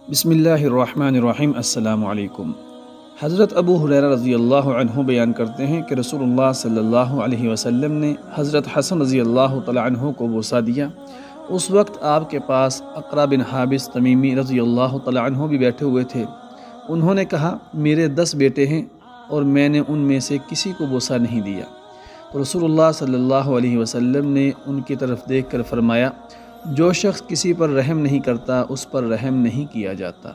بسم اللہ الرحمن الرحیم۔ السلام علیکم۔ حضرت ابو ہریرہ رضی اللہ عنہ بیان کرتے ہیں کہ رسول اللہ صلی اللہ علیہ وسلم نے حضرت حسن رضی اللہ تعالیٰ عنہ کو بوسہ دیا۔ اس وقت آپ کے پاس اقرا بن حابس تمیمی رضی اللہ تعالیٰ عنہ بھی بیٹھے ہوئے تھے۔ انہوں نے کہا، میرے 10 بیٹے ہیں اور میں نے ان میں سے کسی کو بوسہ نہیں دیا۔ تو رسول اللہ صلی اللہ علیہ وسلم نے ان کی طرف دیکھ کر فرمایا، جو شخص کسی پر رحم نہیں کرتا اس پر رحم نہیں کیا جاتا۔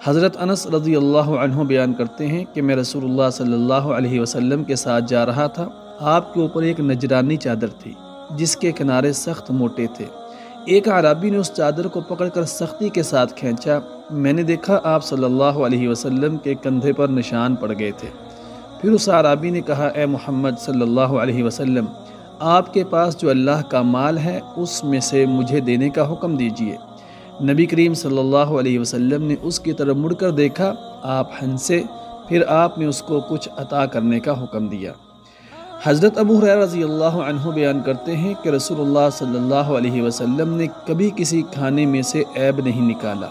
حضرت انس رضی اللہ عنہ بیان کرتے ہیں کہ میں رسول اللہ صلی اللہ علیہ وسلم کے ساتھ جا رہا تھا۔ آپ کے اوپر ایک نجرانی چادر تھی جس کے کنارے سخت موٹے تھے۔ ایک اعرابی نے اس چادر کو پکڑ کر سختی کے ساتھ کھینچا۔ میں نے دیکھا آپ صلی اللہ علیہ وسلم کے کندھے پر نشان پڑ گئے تھے۔ پھر اس اعرابی نے کہا، اے محمد صلی اللہ علیہ وسلم، آپ کے پاس جو اللہ کا مال ہے اس میں سے مجھے دینے کا حکم دیجیے۔ نبی کریم صلی اللہ علیہ وسلم نے اس کی طرف مڑ کر دیکھا، آپ ہنسے، پھر آپ نے اس کو کچھ عطا کرنے کا حکم دیا۔ حضرت ابو ہریرہ رضی اللہ عنہ بیان کرتے ہیں کہ رسول اللہ صلی اللہ علیہ وسلم نے کبھی کسی کھانے میں سے عیب نہیں نکالا۔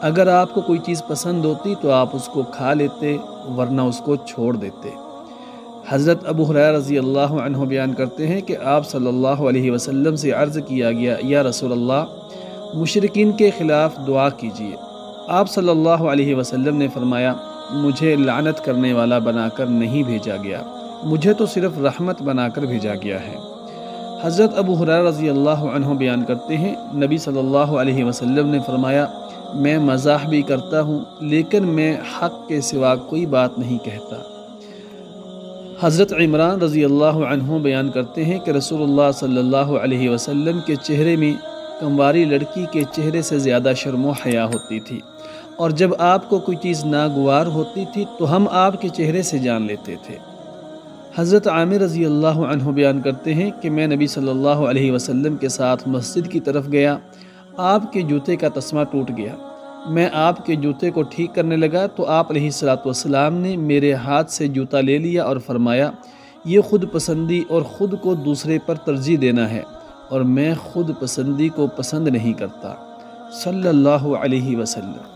اگر آپ کو کوئی چیز پسند ہوتی تو آپ اس کو کھا لیتے، ورنہ اس کو چھوڑ دیتے۔ حضرت ابو ہریرہ رضی اللہ عنہ بیان کرتے ہیں کہ آپ صلی اللہ علیہ وسلم سے عرض کیا گیا، یا رسول اللہ، مشرکین کے خلاف دعا کیجیے۔ آپ صلی اللہ علیہ وسلم نے فرمایا، مجھے لعنت کرنے والا بنا کر نہیں بھیجا گیا، مجھے تو صرف رحمت بنا کر بھیجا گیا ہے۔ حضرت ابو ہریرہ رضی اللہ عنہ بیان کرتے ہیں، نبی صلی اللہ علیہ وسلم نے فرمایا، میں مزاح بھی کرتا ہوں لیکن میں حق کے سوا کوئی بات نہیں کہتا۔ حضرت عمران رضی اللہ عنہ بیان کرتے ہیں کہ رسول اللہ صلی اللہ علیہ وسلم کے چہرے میں کمواری لڑکی کے چہرے سے زیادہ شرم و حیا ہوتی تھی، اور جب آپ کو کوئی چیز ناگوار ہوتی تھی تو ہم آپ کے چہرے سے جان لیتے تھے۔ حضرت عامر رضی اللہ عنہ بیان کرتے ہیں کہ میں نبی صلی اللہ علیہ وسلم کے ساتھ مسجد کی طرف گیا، آپ کے جوتے کا تسمہ ٹوٹ گیا۔ میں آپ کے جوتے کو ٹھیک کرنے لگا تو آپ علیہ السلام نے میرے ہاتھ سے جوتا لے لیا اور فرمایا، یہ خود پسندی اور خود کو دوسرے پر ترجیح دینا ہے، اور میں خود پسندی کو پسند نہیں کرتا، صلی اللہ علیہ وسلم۔